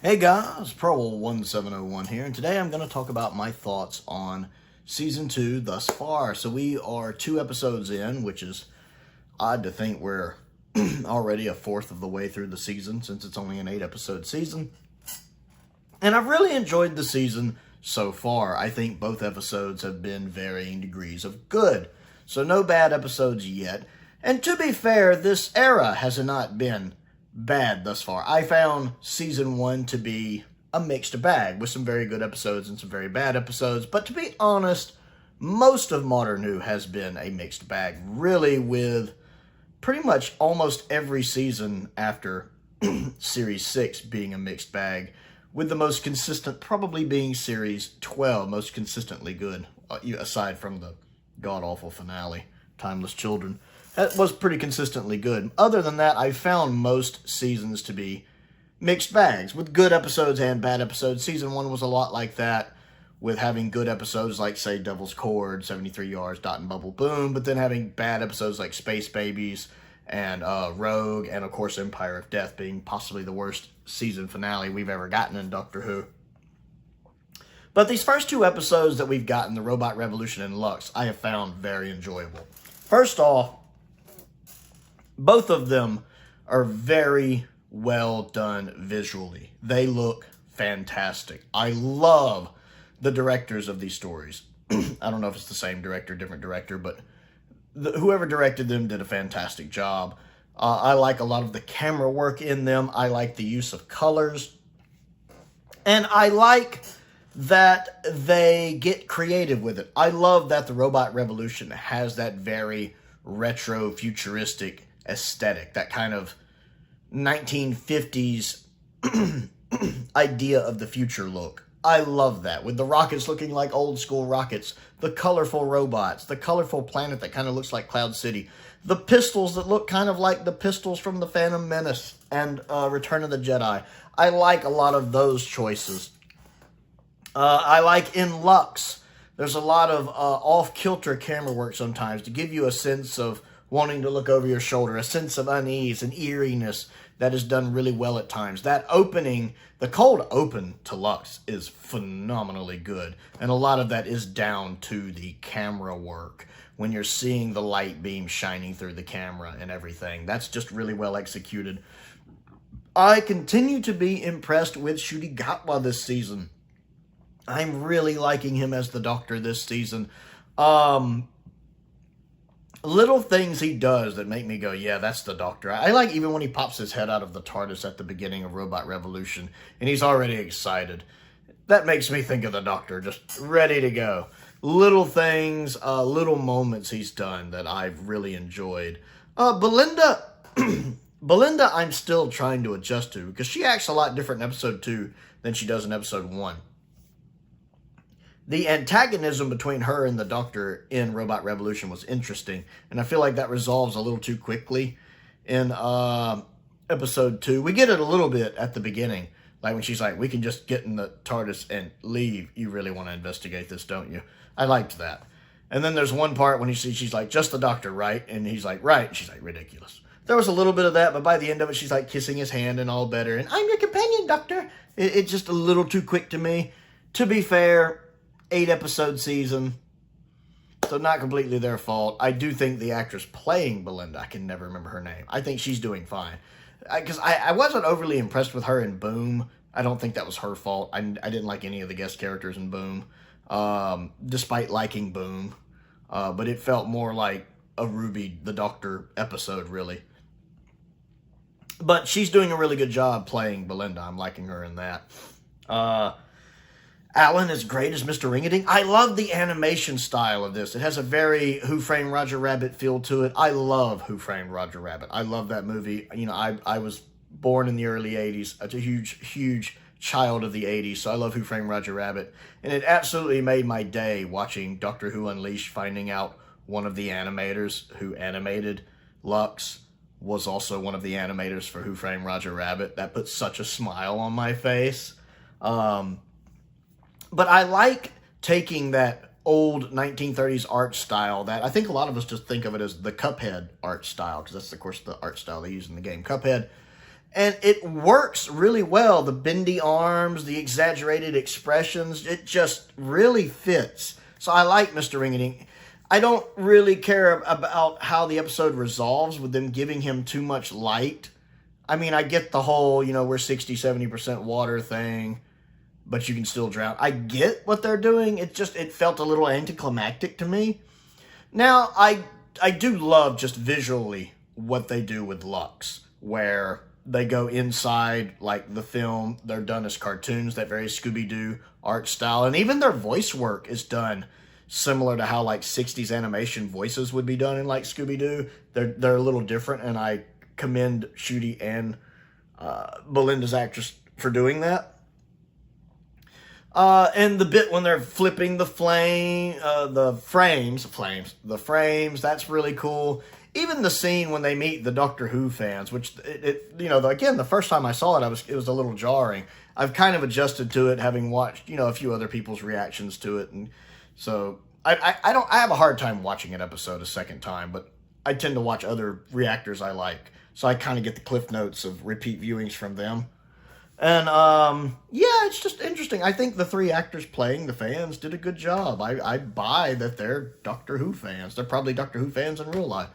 Hey guys, Prowl 1701 here, and today I'm going to talk about my thoughts on Season 2 thus far. So we are 2 episodes in, which is odd to think we're already a fourth of the way through the season, since it's only an 8-episode season. And I've really enjoyed the season so far. I think both episodes have been varying degrees of good. So no bad episodes yet. And to be fair, this era has not been bad thus far. I found Season 1 to be a mixed bag, with some very good episodes and some very bad episodes. But to be honest, most of Modern Who has been a mixed bag, really, with pretty much almost every season after Series 6 being a mixed bag, with the most consistent probably being Series 12, most consistently good, aside from the god-awful finale, Timeless Children. That was pretty consistently good. Other than that, I found most seasons to be mixed bags, with good episodes and bad episodes. Season 1 was a lot like that, with having good episodes like, say, Devil's Cord, 73 Yards, Dot and Bubble Boom, but then having bad episodes like Space Babies and Rogue, and of course Empire of Death being possibly the worst season finale we've ever gotten in Doctor Who. But these first 2 episodes that we've gotten, the Robot Revolution and Lux, I have found very enjoyable. First off, both of them are very well done visually. They look fantastic. I love the directors of these stories. I don't know if it's the same director, different director, but whoever directed them did a fantastic job. I like a lot of the camera work in them. I like the use of colors. And I like that they get creative with it. I love that the Robot Revolution has that very retro, futuristic aesthetic, that kind of 1950s idea of the future look. I love that, with the rockets looking like old school rockets, the colorful robots, the colorful planet that kind of looks like Cloud City, the pistols that look kind of like the pistols from The Phantom Menace and Return of the Jedi. I like a lot of those choices. I like in Lux, there's a lot of off-kilter camera work sometimes to give you a sense of wanting to look over your shoulder, a sense of unease and eeriness that is done really well at times. That opening, the cold open to Lux, is phenomenally good. And a lot of that is down to the camera work, when you're seeing the light beam shining through the camera and everything. That's just really well executed. I continue to be impressed with Ncuti Gatwa this season. I'm really liking him as the Doctor this season. Little things he does that make me go, yeah, that's the Doctor. I like even when he pops his head out of the Tardis at the beginning of Robot Revolution, and he's already excited. That makes me think of the Doctor, just ready to go. Little things, little moments he's done that I've really enjoyed. Belinda, Belinda I'm still trying to adjust to, because she acts a lot different in episode 2 than she does in episode 1. The antagonism between her and the Doctor in Robot Revolution was interesting, and I feel like that resolves a little too quickly in episode 2. We get it a little bit at the beginning, like when she's like, we can just get in the TARDIS and leave. You really want to investigate this, don't you? I liked that. And then there's one part when she's like, just the Doctor, right? And he's like, right. And she's like, ridiculous. There was a little bit of that, but by the end of it, she's like kissing his hand and all better. And I'm your companion, Doctor. It's just a little too quick to me. To be fair, 8-episode season, so not completely their fault. I do think the actress playing Belinda, I can never remember her name, I think she's doing fine. Because I wasn't overly impressed with her in Boom. I don't think that was her fault. I didn't like any of the guest characters in Boom, despite liking Boom. But it felt more like a Ruby the Doctor episode, really. But she's doing a really good job playing Belinda. I'm liking her in that. Alan is great as Mr. Ringading. I love the animation style of this. It has a very Who Framed Roger Rabbit feel to it. I love Who Framed Roger Rabbit. I love that movie. You know, I was born in the early 80s. It's a huge child of the 80s, so I love Who Framed Roger Rabbit. And it absolutely made my day watching Doctor Who Unleashed, finding out one of the animators who animated Lux was also one of the animators for Who Framed Roger Rabbit. That put such a smile on my face. But I like taking that old 1930s art style that I think a lot of us just think of it as the Cuphead art style, because that's, of course, the art style they use in the game Cuphead, And it works really well. The bendy arms, the exaggerated expressions, it just really fits. So I like Mr. Ring-a-Ding. I don't really care about how the episode resolves with them giving him too much light. I mean, I get the whole, we're 60, 70% water thing, but you can still drown. I get what they're doing. It felt a little anticlimactic to me. Now, I do love just visually what they do with Lux, where they go inside, like the film, they're done as cartoons, that very Scooby-Doo art style, and even their voice work is done similar to how like 60s animation voices would be done in like Scooby-Doo. They're a little different, and I commend Shooty and Belinda's actress for doing that. And the bit when they're flipping the frames, that's really cool. Even the scene when they meet the Doctor Who fans, which, again, the first time I saw it, it was a little jarring. I've kind of adjusted to it, having watched, a few other people's reactions to it. And so I have a hard time watching an episode a second time, but I tend to watch other reactors I like. So I kind of get the cliff notes of repeat viewings from them. And, it's just interesting. I think the 3 actors playing the fans did a good job. I buy that they're Doctor Who fans. They're probably Doctor Who fans in real life.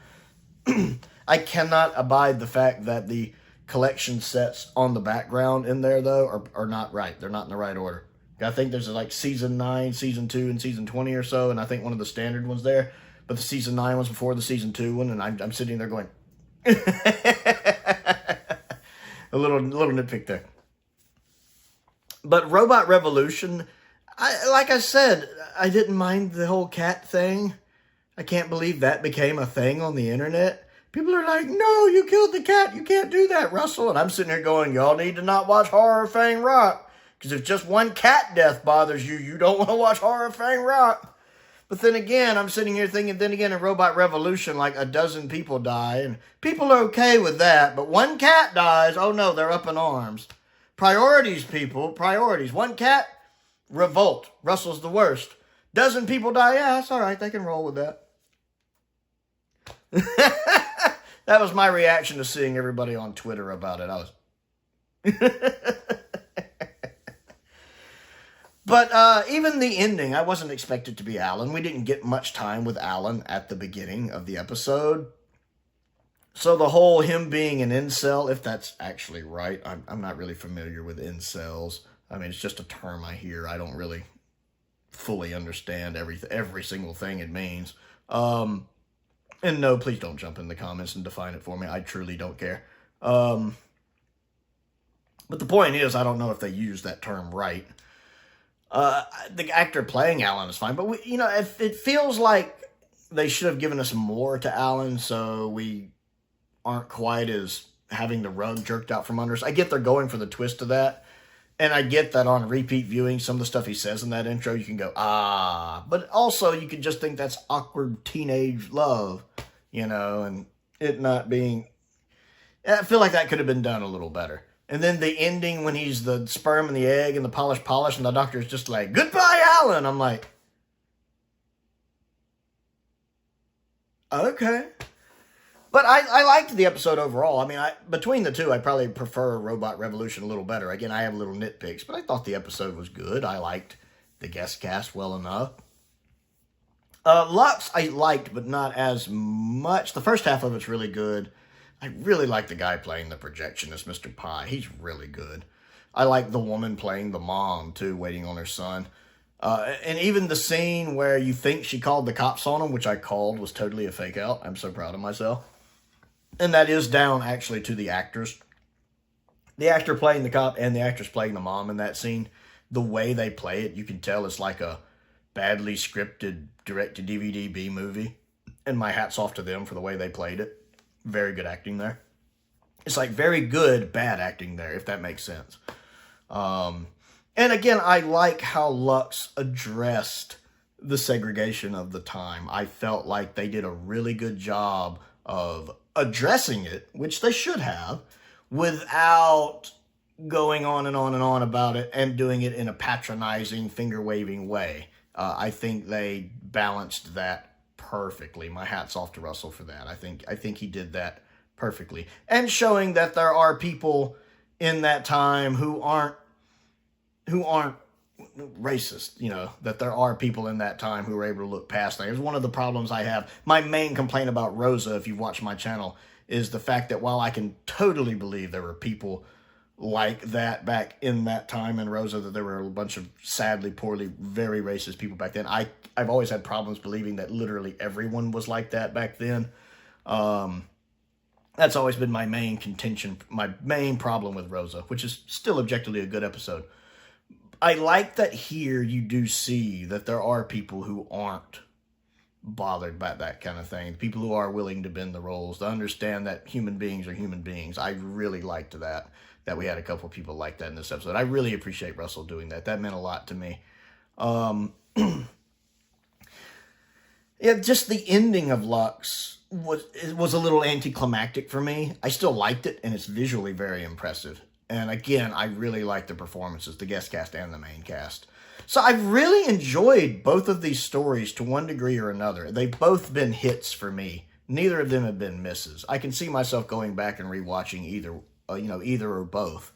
I cannot abide the fact that the collection sets on the background in there, though, are not right. They're not in the right order. I think there's like Season 9, Season 2, and Season 20 or so, and I think one of the standard ones there. But the Season 9 was before the Season 2 one, and I'm sitting there going... a little nitpick there. But Robot Revolution, like I said, I didn't mind the whole cat thing. I can't believe that became a thing on the internet. People are like, no, you killed the cat. You can't do that, Russell. And I'm sitting here going, y'all need to not watch Horror Fang Rock. Because if just one cat death bothers you, you don't want to watch Horror Fang Rock. But then again, I'm sitting here thinking, then again, in Robot Revolution, like a dozen people die. And people are okay with that. But one cat dies, oh no, they're up in arms. Priorities, people, priorities. One cat, revolt. Russell's the worst. Dozen people die, yeah, that's all right. They can roll with that. That was my reaction to seeing everybody on Twitter about it. But even the ending, I wasn't expected to be Alan. We didn't get much time with Alan at the beginning of the episode. So the whole him being an incel, if that's actually right, I'm not really familiar with incels. I mean, it's just a term I hear. I don't really fully understand every single thing it means. And no, please don't jump in the comments and define it for me. I truly don't care. But the point is, I don't know if they use that term right. The actor playing Alan is fine, but if it feels like they should have given us more to Alan, so we aren't quite as having the rug jerked out from under us. I get they're going for the twist of that, and I get that on repeat viewing, some of the stuff he says in that intro, you can go, but also you could just think that's awkward teenage love, and it not being, I feel like that could have been done a little better. And then the ending when he's the sperm and the egg and the polish, and the doctor's just like, goodbye, Alan. I'm like, okay. But I liked the episode overall. I mean, between the two, I probably prefer Robot Revolution a little better. Again, I have little nitpicks, but I thought the episode was good. I liked the guest cast well enough. Lux, I liked, but not as much. The first half of it's really good. I really like the guy playing the projectionist, Mr. Pie. He's really good. I like the woman playing the mom, too, waiting on her son. And even the scene where you think she called the cops on him, which I called, was totally a fake out. I'm so proud of myself. And that is down, actually, to the actors. The actor playing the cop and the actress playing the mom in that scene, the way they play it, you can tell it's like a badly scripted direct-to-DVD B movie. And my hat's off to them for the way they played it. Very good acting there. It's like very good, bad acting there, if that makes sense. And again, I like how Lux addressed the segregation of the time. I felt like they did a really good job of addressing it, which they should have, without going on and on and on about it and doing it in a patronizing, finger-waving way. I think they balanced that perfectly. My hat's off to Russell for that. I think he did that perfectly. And showing that there are people in that time who aren't racist, you know, that there are people in that time who are able to look past things. One of the problems I have, my main complaint about Rosa, if you've watched my channel, is the fact that while I can totally believe there were people like that back in that time in Rosa, that there were a bunch of sadly, poorly, very racist people back then, I've always had problems believing that literally everyone was like that back then. That's always been my main contention, my main problem with Rosa, which is still objectively a good episode. I like that here you do see that there are people who aren't bothered by that kind of thing. People who are willing to bend the roles, to understand that human beings are human beings. I really liked that we had a couple of people like that in this episode. I really appreciate Russell doing that. That meant a lot to me. Yeah, just the ending of Lux was a little anticlimactic for me. I still liked it, and it's visually very impressive. And again, I really like the performances, the guest cast and the main cast. So I've really enjoyed both of these stories to one degree or another. They've both been hits for me. Neither of them have been misses. I can see myself going back and rewatching either or both.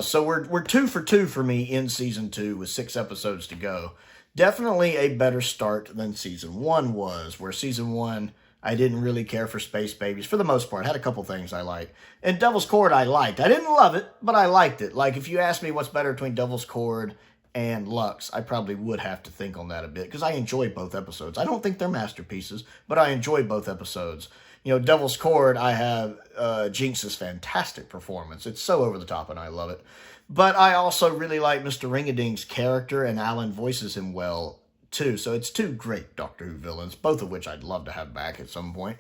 So we're 2 for 2 for me in season 2 with 6 episodes to go. Definitely a better start than season 1 was, where season 1, I didn't really care for Space Babies for the most part. I had a couple things I liked. And Devil's Cord I liked. I didn't love it, but I liked it. Like, if you ask me what's better between Devil's Cord and Lux, I probably would have to think on that a bit, because I enjoy both episodes. I don't think they're masterpieces, but I enjoy both episodes. You know, Devil's Cord, I have Jinx's fantastic performance. It's so over the top, and I love it. But I also really like Mr. Ring-a-Ding's character, and Alan voices him well, too. So it's 2 great Doctor Who villains, both of which I'd love to have back at some point.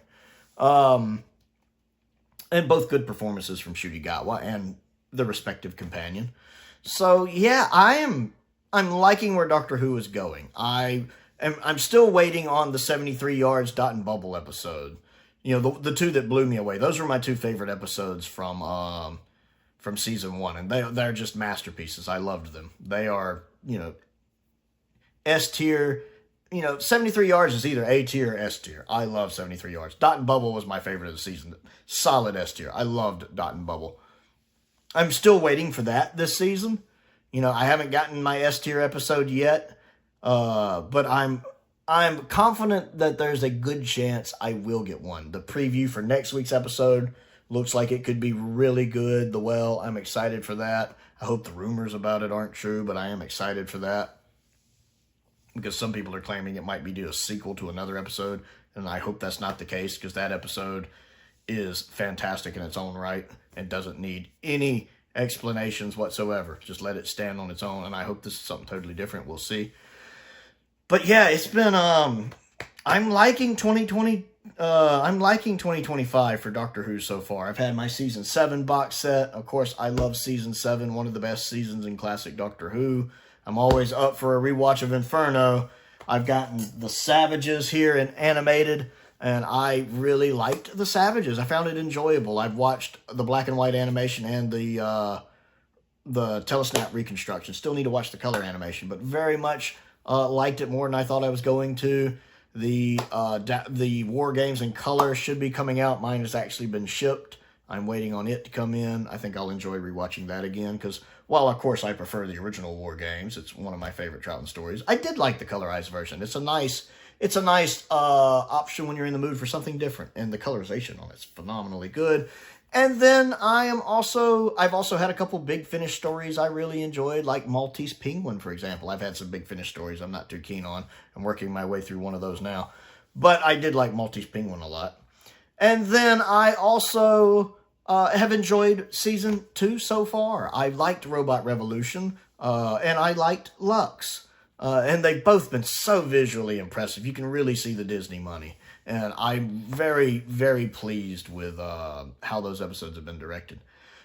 And both good performances from Shudigawa and the respective companion. So yeah, I'm liking where Doctor Who is going. I'm still waiting on the 73 yards Dot and Bubble episode. You know, the 2 that blew me away. Those were my 2 favorite episodes from season 1, and they're just masterpieces. I loved them. They are, you know, S tier. You know, 73 yards is either A tier or S tier. I love 73 yards. Dot and Bubble was my favorite of the season. Solid S tier. I loved Dot and Bubble. I'm still waiting for that this season. You know, I haven't gotten my S tier episode yet, but I'm confident that there's a good chance I will get one. The preview for next week's episode looks like it could be really good. I'm excited for that. I hope the rumors about it aren't true, but I am excited for that, because some people are claiming it might be a sequel to another episode, and I hope that's not the case, because that episode is fantastic in its own right and doesn't need any explanations whatsoever. Just let it stand on its own, and I hope this is something totally different. We'll see. But yeah, it's been, I'm liking 2020, I'm liking 2025 for Doctor Who so far. I've had my Season 7 box set. Of course, I love Season 7, one of the best seasons in classic Doctor Who. I'm always up for a rewatch of Inferno. I've gotten the Savages here in animated, and I really liked the Savages. I found it enjoyable. I've watched the black and white animation and the telesnap reconstruction. Still need to watch the color animation, but very much liked it more than I thought I was going to. The War Games in color should be coming out. Mine has actually been shipped. I'm waiting on it to come in. I think I'll enjoy rewatching that again, because while, of course, I prefer the original War Games, it's one of my favorite Troughton stories, I did like the colorized version. It's a nice option when you're in the mood for something different, and the colorization on it's phenomenally good. And then I've also had a couple Big Finish stories I really enjoyed, like Maltese Penguin, for example. I've had some Big Finish stories I'm not too keen on. I'm working my way through one of those now. But I did like Maltese Penguin a lot. And then I also have enjoyed Season 2 so far. I liked Robot Revolution, and I liked Lux. And they've both been so visually impressive. You can really see the Disney money. And I'm very, very pleased with how those episodes have been directed.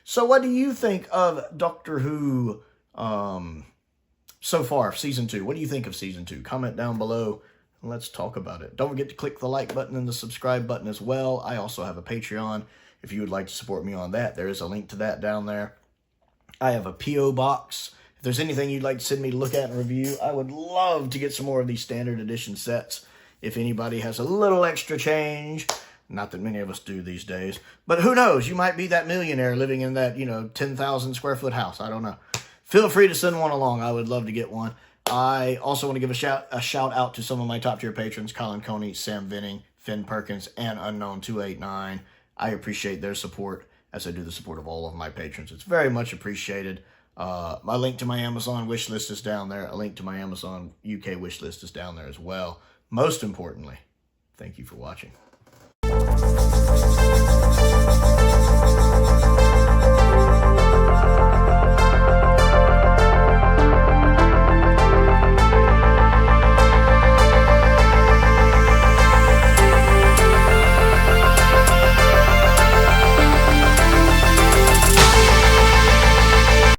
So what do you think of Doctor Who so far, Season 2? What do you think of Season 2? Comment down below. Let's talk about it. Don't forget to click the like button and the subscribe button as well. I also have a Patreon. If you would like to support me on that, there is a link to that down there. I have a P.O. box. If there's anything you'd like to send me to look at and review, I would love to get some more of these standard edition sets. If anybody has a little extra change, Not that many of us do these days. But who knows? You might be that millionaire living in that, 10,000 square foot house. I don't know. Feel free to send one along. I would love to get one. I also want to give a shout out to some of my top tier patrons, Colin Coney, Sam Venning, Finn Perkins, and Unknown289. I appreciate their support as I do the support of all of my patrons. It's very much appreciated. My link to my Amazon wish list is down there. A link to my Amazon UK wish list is down there as well. Most importantly, thank you for watching.